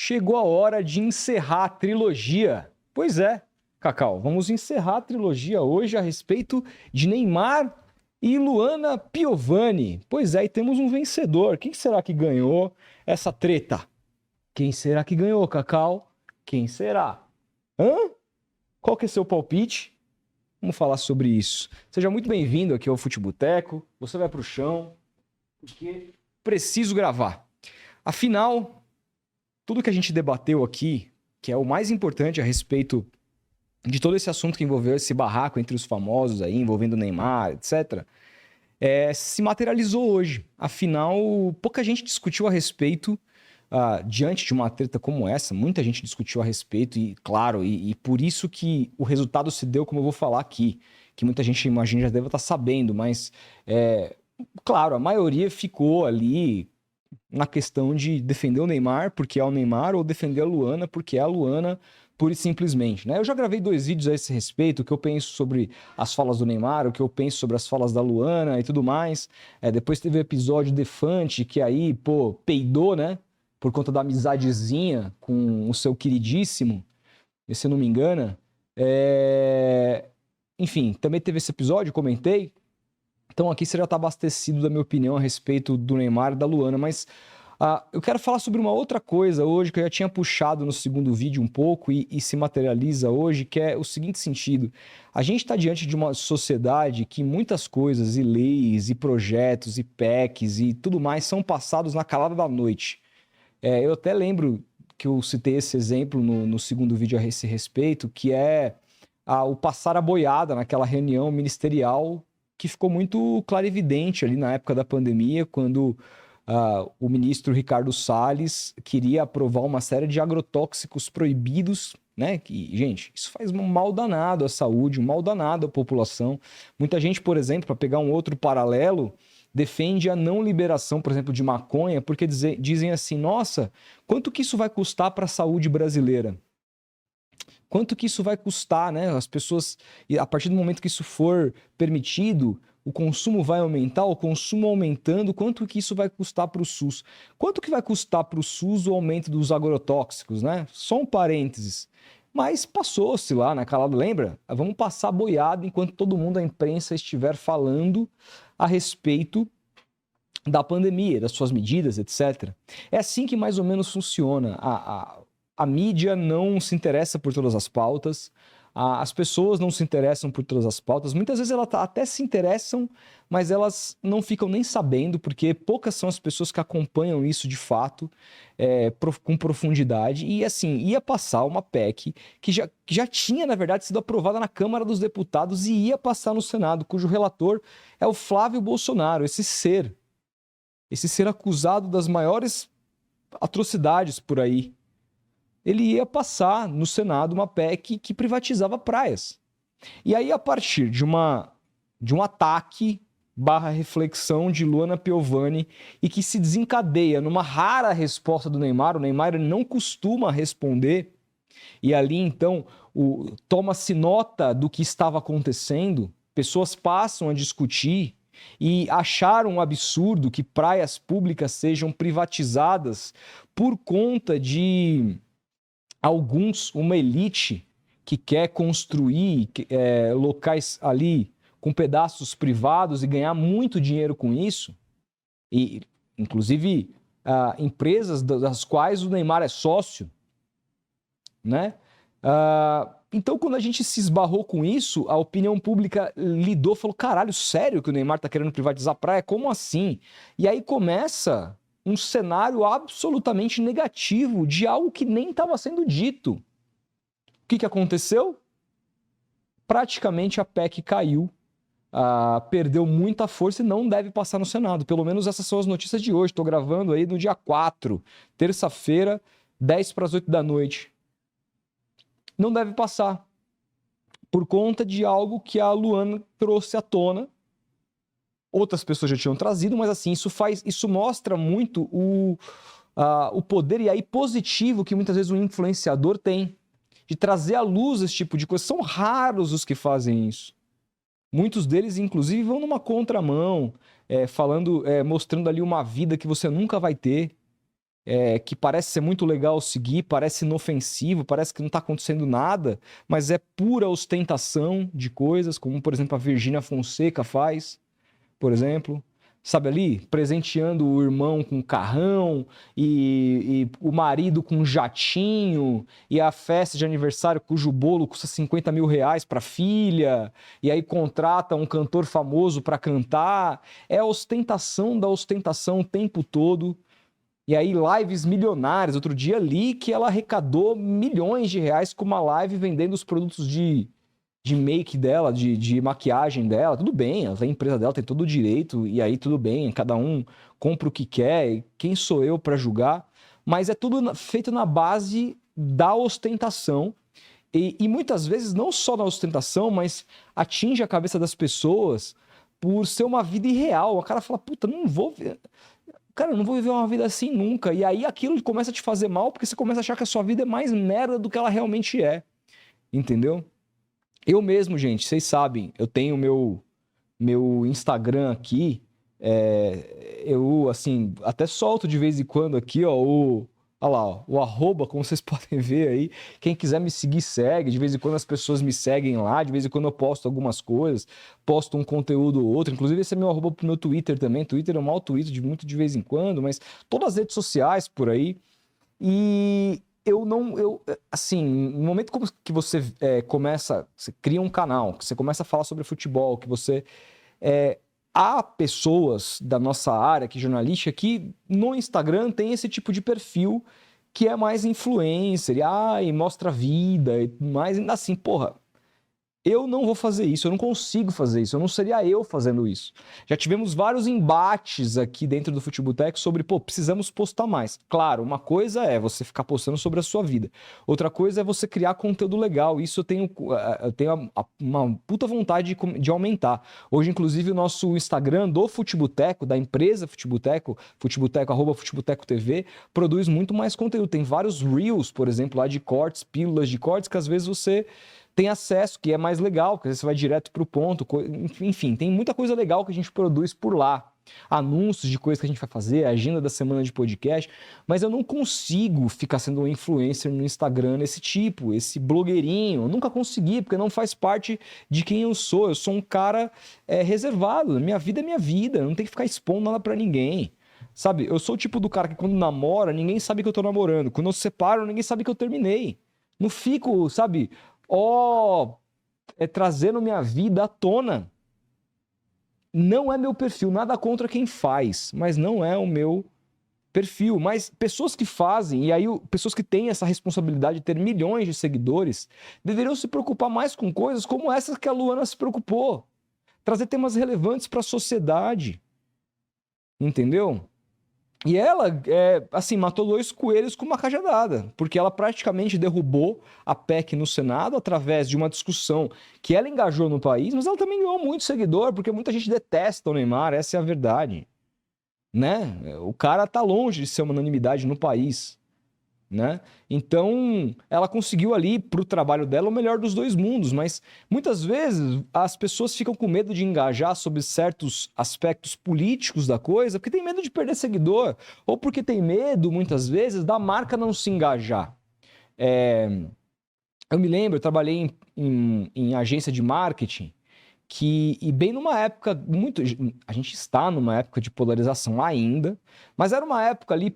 chegou a hora de encerrar a trilogia. Pois é, Cacau, vamos encerrar a trilogia hoje a respeito de Neymar e Luana Piovani. Pois é, e temos um vencedor. Quem será que ganhou essa treta? Quem será que ganhou, Cacau? Quem será? Hã? Qual que é seu palpite? Vamos falar sobre isso. Seja muito bem-vindo aqui ao Futeboteco. Você vai pro chão, porque preciso gravar. Afinal, tudo que a gente debateu aqui, que é o mais importante a respeito de todo esse assunto que envolveu esse barraco entre os famosos aí, envolvendo o Neymar, etc., se materializou hoje. Afinal, pouca gente discutiu a respeito, diante de uma treta como essa, muita gente discutiu a respeito, e claro, e por isso que o resultado se deu como eu vou falar aqui, que muita gente, imagina, já deve estar sabendo, mas, claro, a maioria ficou ali na questão de defender o Neymar porque é o Neymar ou defender a Luana porque é a Luana, pura e simplesmente, né? Eu já gravei 2 vídeos a esse respeito, o que eu penso sobre as falas do Neymar, o que eu penso sobre as falas da Luana e tudo mais. Depois teve o episódio Defante, que aí, peidou, né? Por conta da amizadezinha com o seu queridíssimo, se eu não me engano. Enfim, também teve esse episódio, comentei. Então aqui você já está abastecido da minha opinião a respeito do Neymar e da Luana, mas eu quero falar sobre uma outra coisa hoje que eu já tinha puxado no segundo vídeo um pouco e se materializa hoje, que é o seguinte sentido. A gente está diante de uma sociedade que muitas coisas, e leis, e projetos, e PECs e tudo mais são passados na calada da noite. Eu até lembro que eu citei esse exemplo no segundo vídeo a esse respeito, que é o passar a boiada naquela reunião ministerial que ficou muito clarividente ali na época da pandemia, quando o ministro Ricardo Salles queria aprovar uma série de agrotóxicos proibidos, né? Que, gente, isso faz um mal danado à saúde, um mal danado à população. Muita gente, por exemplo, para pegar um outro paralelo, defende a não liberação, por exemplo, de maconha, porque dizem assim, nossa, quanto que isso vai custar para a saúde brasileira? Quanto que isso vai custar, né? As pessoas, a partir do momento que isso for permitido, o consumo vai aumentar, o consumo aumentando, quanto que isso vai custar para o SUS? Quanto que vai custar para o SUS o aumento dos agrotóxicos, né? Só um parênteses. Mas passou-se lá na calada, lembra? Vamos passar boiada enquanto todo mundo, a imprensa, estiver falando a respeito da pandemia, das suas medidas, etc. É assim que mais ou menos funciona. A mídia não se interessa por todas as pautas, as pessoas não se interessam por todas as pautas. Muitas vezes elas até se interessam, mas elas não ficam nem sabendo, porque poucas são as pessoas que acompanham isso de fato, com profundidade. E assim, ia passar uma PEC que já tinha, na verdade, sido aprovada na Câmara dos Deputados e ia passar no Senado, cujo relator é o Flávio Bolsonaro, esse ser acusado das maiores atrocidades por aí. Ele ia passar no Senado uma PEC que privatizava praias. E aí, a partir de um ataque / reflexão de Luana Piovani e que se desencadeia numa rara resposta do Neymar, o Neymar ele não costuma responder, e ali, então, toma-se nota do que estava acontecendo, pessoas passam a discutir e acharam um absurdo que praias públicas sejam privatizadas por conta de uma elite que quer construir locais ali com pedaços privados e ganhar muito dinheiro com isso, e inclusive empresas das quais o Neymar é sócio, né? Então, quando a gente se esbarrou com isso, a opinião pública falou, caralho, sério que o Neymar tá querendo privatizar a praia? Como assim? E aí começa um cenário absolutamente negativo de algo que nem estava sendo dito. O que aconteceu? Praticamente a PEC caiu, perdeu muita força e não deve passar no Senado. Pelo menos essas são as notícias de hoje. Estou gravando aí no dia 4, terça-feira, 10 para as 8 da noite. Não deve passar, por conta de algo que a Luana trouxe à tona. Outras pessoas já tinham trazido, mas assim, isso mostra muito o poder e aí positivo que muitas vezes o influenciador tem, de trazer à luz esse tipo de coisa. São raros os que fazem isso. Muitos deles, inclusive, vão numa contramão, mostrando ali uma vida que você nunca vai ter. que parece ser muito legal seguir, parece inofensivo, parece que não está acontecendo nada, mas é pura ostentação de coisas, como, por exemplo, a Virgínia Fonseca faz, por exemplo. Sabe ali? Presenteando o irmão com carrão e o marido com jatinho e a festa de aniversário cujo bolo custa 50 mil reais para a filha e aí contrata um cantor famoso para cantar. É a ostentação da ostentação o tempo todo. E aí lives milionárias. Outro dia li que ela arrecadou milhões de reais com uma live vendendo os produtos de make dela, de maquiagem dela, tudo bem, a empresa dela tem todo o direito, e aí tudo bem, cada um compra o que quer, e quem sou eu para julgar? Mas é tudo feito na base da ostentação, e muitas vezes não só na ostentação, mas atinge a cabeça das pessoas por ser uma vida irreal. O cara fala, puta, não vou ver... Cara, eu não vou viver uma vida assim nunca. E aí aquilo começa a te fazer mal, porque você começa a achar que a sua vida é mais merda do que ela realmente é. Entendeu? Eu mesmo, gente, vocês sabem, eu tenho meu Instagram aqui, eu, assim, até solto de vez em quando aqui, ó, olha lá, ó, o arroba, como vocês podem ver aí, quem quiser me seguir, segue, de vez em quando as pessoas me seguem lá, de vez em quando eu posto algumas coisas, posto um conteúdo ou outro, inclusive esse é meu arroba pro meu Twitter também, Twitter eu mal tweeto muito de vez em quando, mas todas as redes sociais por aí, e assim, no momento que você você cria um canal, que você começa a falar sobre futebol, que você, há pessoas da nossa área, que jornalística, que no Instagram tem esse tipo de perfil que é mais influencer, e mostra a vida, e mais assim, porra, eu não vou fazer isso, eu não consigo fazer isso, eu não seria eu fazendo isso. Já tivemos vários embates aqui dentro do Futeboteco sobre, pô, precisamos postar mais. Claro, uma coisa é você ficar postando sobre a sua vida, outra coisa é você criar conteúdo legal. Isso eu tenho uma puta vontade de aumentar. Hoje, inclusive, o nosso Instagram do Futeboteco, da empresa Futeboteco, @Futeboteco TV, produz muito mais conteúdo. Tem vários Reels, por exemplo, lá de cortes, pílulas de cortes, que às vezes você tem acesso, que é mais legal, porque você vai direto para o ponto. Enfim, tem muita coisa legal que a gente produz por lá. Anúncios de coisas que a gente vai fazer, agenda da semana de podcast, mas eu não consigo ficar sendo um influencer no Instagram desse tipo, esse blogueirinho. Eu nunca consegui, porque não faz parte de quem eu sou. Eu sou um cara reservado. Minha vida é minha vida, eu não tenho que ficar expondo nada para ninguém. Sabe, eu sou o tipo do cara que quando namora, ninguém sabe que eu tô namorando. Quando eu separo, ninguém sabe que eu terminei. Não fico, sabe, trazendo minha vida à tona. Não é meu perfil, nada contra quem faz, mas não é o meu perfil. Mas pessoas que fazem, e aí pessoas que têm essa responsabilidade de ter milhões de seguidores, deveriam se preocupar mais com coisas como essas que a Luana se preocupou. Trazer temas relevantes para a sociedade. Entendeu? E ela, assim, matou 2 coelhos com uma cajadada, porque ela praticamente derrubou a PEC no Senado através de uma discussão que ela engajou no país, mas ela também ganhou muito seguidor, porque muita gente detesta o Neymar, essa é a verdade, né? O cara tá longe de ser uma unanimidade no país, né? Então, ela conseguiu ali pro trabalho dela o melhor dos 2 mundos, mas muitas vezes as pessoas ficam com medo de engajar sobre certos aspectos políticos da coisa, porque tem medo de perder seguidor, ou porque tem medo, muitas vezes, da marca não se engajar. Eu me lembro, eu trabalhei em agência de marketing, e bem numa época muito... A gente está numa época de polarização ainda, mas era uma época ali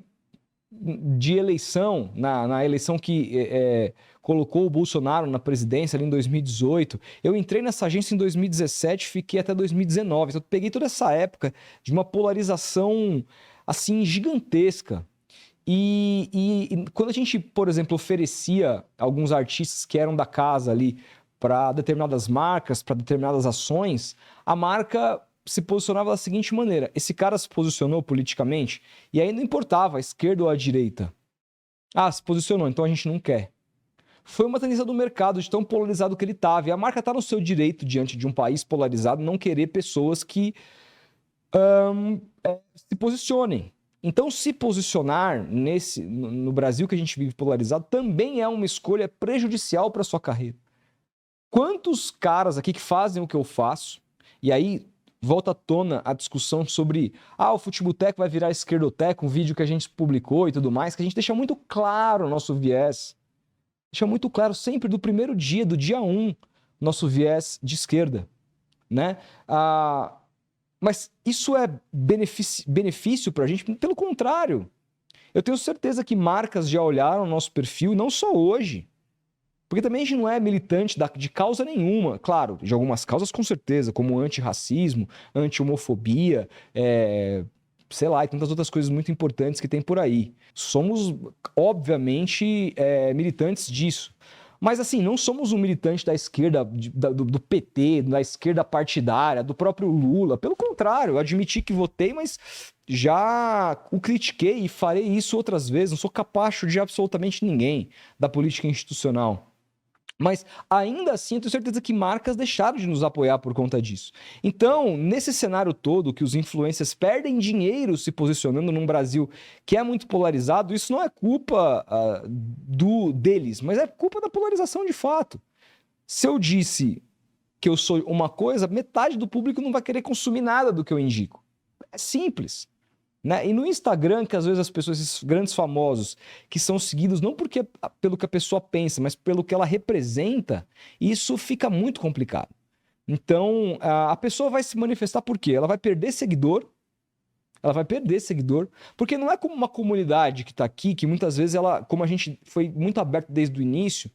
de eleição, na eleição que colocou o Bolsonaro na presidência ali em 2018. Eu entrei nessa agência em 2017, fiquei até 2019. Então, eu peguei toda essa época de uma polarização, assim, gigantesca. E quando a gente, por exemplo, oferecia alguns artistas que eram da casa ali para determinadas marcas, para determinadas ações, a marca se posicionava da seguinte maneira: esse cara se posicionou politicamente, e aí não importava a esquerda ou a direita. Se posicionou, então a gente não quer. Foi uma tendência do mercado de tão polarizado que ele estava. E a marca está no seu direito, diante de um país polarizado, não querer pessoas que se posicionem. Então, se posicionar no Brasil que a gente vive polarizado também é uma escolha prejudicial para sua carreira. Quantos caras aqui que fazem o que eu faço, e aí volta à tona a discussão sobre o Futeboteco vai virar esquerdoteco, um vídeo que a gente publicou e tudo mais, que a gente deixa muito claro o nosso viés. Deixa muito claro sempre do primeiro dia, do dia 1, nosso viés de esquerda, né? Mas isso é benefício para a gente? Pelo contrário. Eu tenho certeza que marcas já olharam o nosso perfil, não só hoje. Porque também a gente não é militante de causa nenhuma. Claro, de algumas causas com certeza, como antirracismo, anti-homofobia, sei lá, e tantas outras coisas muito importantes que tem por aí. Somos, obviamente, militantes disso. Mas, assim, não somos um militante da esquerda, do PT, da esquerda partidária, do próprio Lula. Pelo contrário, eu admiti que votei, mas já o critiquei e farei isso outras vezes. Não sou capacho de absolutamente ninguém da política institucional. Mas, ainda assim, eu tenho certeza que marcas deixaram de nos apoiar por conta disso. Então, nesse cenário todo, que os influencers perdem dinheiro se posicionando num Brasil que é muito polarizado, isso não é culpa deles, mas é culpa da polarização de fato. Se eu disse que eu sou uma coisa, metade do público não vai querer consumir nada do que eu indico. É simples. Né? E no Instagram, que às vezes as pessoas, esses grandes famosos, que são seguidos não pelo que a pessoa pensa, mas pelo que ela representa, isso fica muito complicado. Então, a pessoa vai se manifestar por quê? Ela vai perder seguidor, porque não é como uma comunidade que está aqui, que muitas vezes ela, como a gente foi muito aberto desde o início,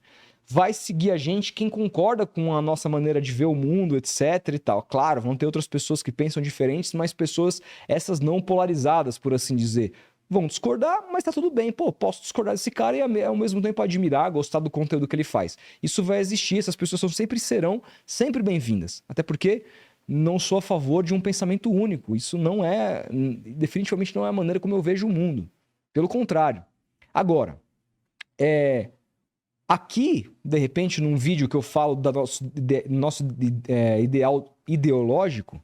vai seguir a gente quem concorda com a nossa maneira de ver o mundo, etc e tal. Claro, vão ter outras pessoas que pensam diferentes, mas pessoas essas não polarizadas, por assim dizer. Vão discordar, mas tá tudo bem. Pô, posso discordar desse cara e ao mesmo tempo admirar, gostar do conteúdo que ele faz. Isso vai existir, essas pessoas serão sempre bem-vindas. Até porque não sou a favor de um pensamento único. Isso definitivamente não é a maneira como eu vejo o mundo. Pelo contrário. Agora, aqui, de repente, num vídeo que eu falo do nosso ideal ideológico,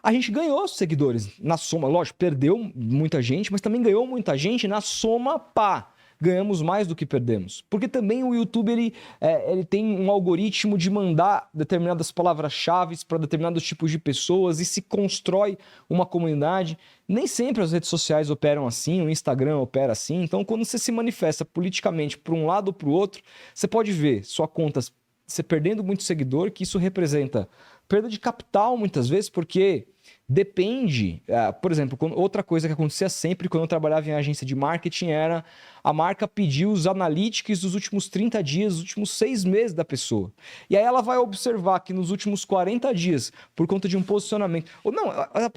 a gente ganhou seguidores na soma. Lógico, perdeu muita gente, mas também ganhou muita gente na soma pá. Ganhamos mais do que perdemos. Porque também o YouTube ele tem um algoritmo de mandar determinadas palavras-chave para determinados tipos de pessoas e se constrói uma comunidade. Nem sempre as redes sociais operam assim, o Instagram opera assim. Então, quando você se manifesta politicamente para um lado ou para o outro, você pode ver sua conta você perdendo muito seguidor, que isso representa perda de capital muitas vezes, porque depende, por exemplo, outra coisa que acontecia sempre quando eu trabalhava em agência de marketing era a marca pedir os analytics dos últimos 30 dias, dos últimos 6 meses da pessoa. E aí ela vai observar que nos últimos 40 dias, por conta de um posicionamento, ou não,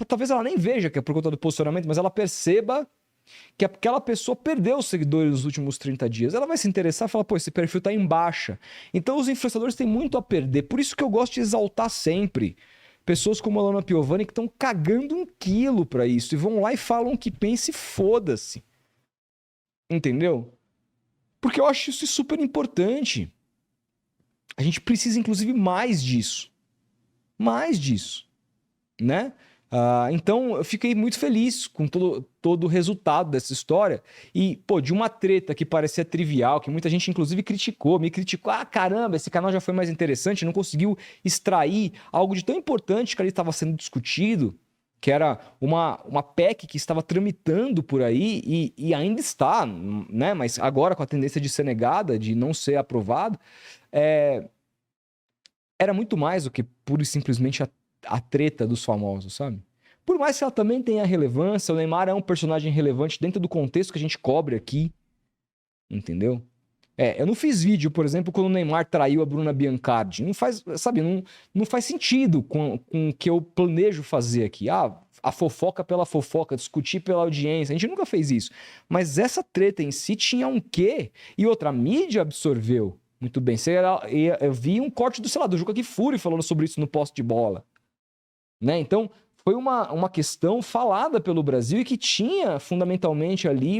talvez ela nem veja que é por conta do posicionamento, mas ela perceba que aquela pessoa perdeu os seguidores nos últimos 30 dias. Ela vai se interessar e falar, pô, esse perfil tá em baixa. Então os influenciadores têm muito a perder. Por isso que eu gosto de exaltar sempre pessoas como a Lana Piovani que estão cagando um quilo pra isso e vão lá e falam o que pensa e foda-se. Entendeu? Porque eu acho isso super importante. A gente precisa, inclusive, mais disso. Mais disso. Né? Então, eu fiquei muito feliz com todo o resultado dessa história. E, pô, de uma treta que parecia trivial, que muita gente, inclusive, me criticou. Caramba, esse canal já foi mais interessante, não conseguiu extrair algo de tão importante que ali estava sendo discutido, que era uma PEC que estava tramitando por aí e ainda está, né? Mas agora com a tendência de ser negada, de não ser aprovado, era muito mais do que pura e simplesmente a treta dos famosos, sabe? Por mais que ela também tenha relevância, o Neymar é um personagem relevante dentro do contexto que a gente cobre aqui, entendeu? Eu não fiz vídeo, por exemplo, quando o Neymar traiu a Bruna Biancardi. Não faz, sabe, não faz sentido com o que eu planejo fazer aqui. A fofoca pela fofoca, discutir pela audiência. A gente nunca fez isso. Mas essa treta em si tinha um quê? E outra, a mídia absorveu muito bem. Eu vi um corte do, sei lá, do Juca Kfouri falando sobre isso no poste de bola. Né? Então, foi uma questão falada pelo Brasil e que tinha, fundamentalmente, ali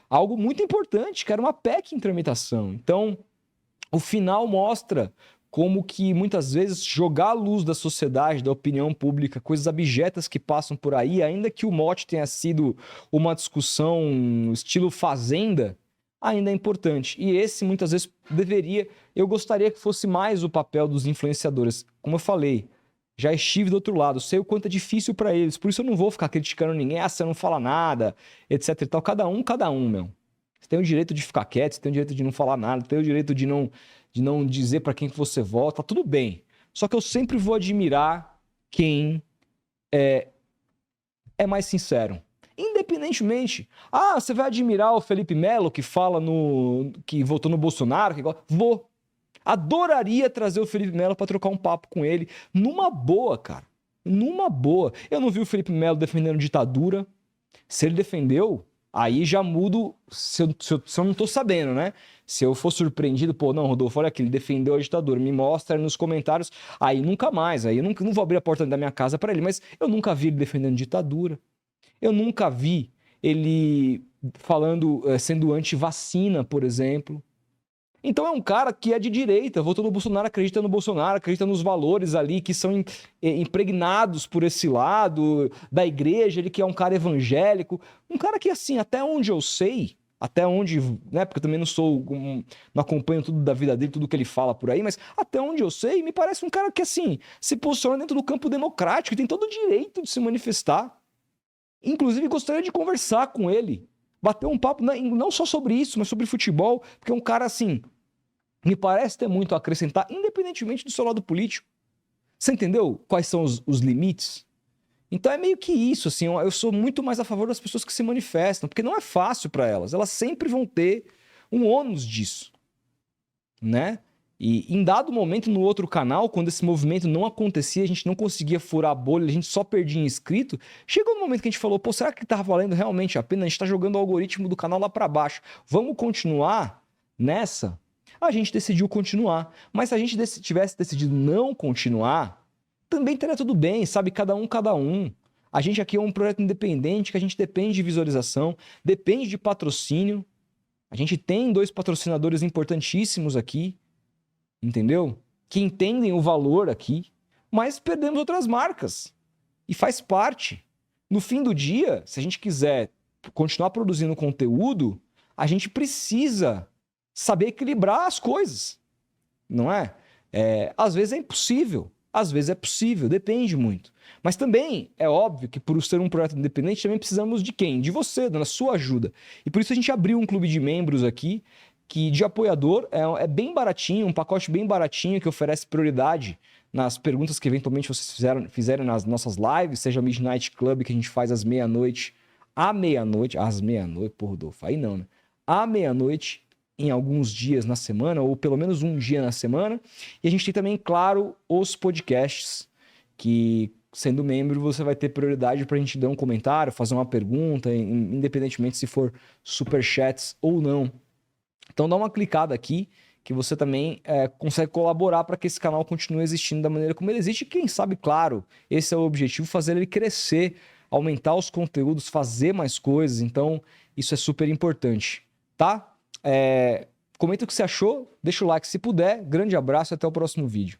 algo muito importante, que era uma PEC em tramitação. Então, o final mostra como que, muitas vezes, jogar à luz da sociedade, da opinião pública, coisas abjetas que passam por aí, ainda que o mote tenha sido uma discussão estilo fazenda, ainda é importante. E esse, muitas vezes, eu gostaria que fosse mais o papel dos influenciadores. Como eu falei, Já estive do outro lado, sei o quanto é difícil pra eles. Por isso eu não vou ficar criticando ninguém. Ah, você não fala nada, etc e tal. Cada um, meu. Você tem o direito de ficar quieto, você tem o direito de não falar nada, tem o direito de não dizer pra quem que você vota, tudo bem. Só que eu sempre vou admirar quem é mais sincero. Independentemente. Ah, você vai admirar o Felipe Melo que fala que votou no Bolsonaro? Vou. Adoraria trazer o Felipe Melo pra trocar um papo com ele. Numa boa, cara. Numa boa. Eu não vi o Felipe Melo defendendo ditadura. Se ele defendeu, aí já mudo se eu não tô sabendo, né? Se eu for surpreendido, pô, não, Rodolfo, olha aqui, ele defendeu a ditadura, me mostra nos comentários. Aí nunca mais, aí eu não vou abrir a porta da minha casa pra ele, mas eu nunca vi ele defendendo ditadura. Eu nunca vi ele falando, sendo anti-vacina, por exemplo. Então é um cara que é de direita, votou no Bolsonaro, acredita nos valores ali que são impregnados por esse lado da igreja, ele que é um cara evangélico, um cara que assim, até onde eu sei, até onde, né, porque eu também não acompanho tudo da vida dele, tudo que ele fala por aí, mas até onde eu sei, me parece um cara que assim, se posiciona dentro do campo democrático, tem todo o direito de se manifestar. Inclusive, gostaria de conversar com ele, bater um papo, não só sobre isso, mas sobre futebol, porque é um cara assim, me parece ter muito a acrescentar, independentemente do seu lado político. Você entendeu quais são os limites? Então é meio que isso, assim, eu sou muito mais a favor das pessoas que se manifestam, porque não é fácil para elas sempre vão ter um ônus disso, né? E em dado momento no outro canal, quando esse movimento não acontecia, a gente não conseguia furar a bolha, a gente só perdia inscrito, chegou no momento que a gente falou, pô, será que tá valendo realmente a pena? A gente tá jogando o algoritmo do canal lá para baixo. Vamos continuar nessa? A gente decidiu continuar. Mas se a gente tivesse decidido não continuar, também teria tudo bem, sabe? Cada um, cada um. A gente aqui é um projeto independente que a gente depende de visualização, depende de patrocínio. A gente tem 2 patrocinadores importantíssimos aqui, entendeu? Que entendem o valor aqui, mas perdemos outras marcas. E faz parte. No fim do dia, se a gente quiser continuar produzindo conteúdo, a gente precisa saber equilibrar as coisas, não é? Às vezes é impossível, às vezes é possível, depende muito. Mas também é óbvio que por ser um projeto independente, também precisamos de quem? De você, da sua ajuda. E por isso a gente abriu um clube de membros aqui, que de apoiador é bem baratinho, um pacote bem baratinho que oferece prioridade nas perguntas que eventualmente vocês fizerem nas nossas lives, seja o Midnight Club que a gente faz às meia-noite, pô, Rodolfo, aí não, né? À meia-noite, em alguns dias na semana, ou pelo menos um dia na semana. E a gente tem também, claro, os podcasts, que sendo membro você vai ter prioridade para a gente dar um comentário, fazer uma pergunta, independentemente se for superchats ou não. Então dá uma clicada aqui, que você também consegue colaborar para que esse canal continue existindo da maneira como ele existe. E quem sabe, claro, esse é o objetivo, fazer ele crescer, aumentar os conteúdos, fazer mais coisas. Então isso é super importante, tá? Comenta o que você achou, deixa o like se puder. Grande abraço e até o próximo vídeo.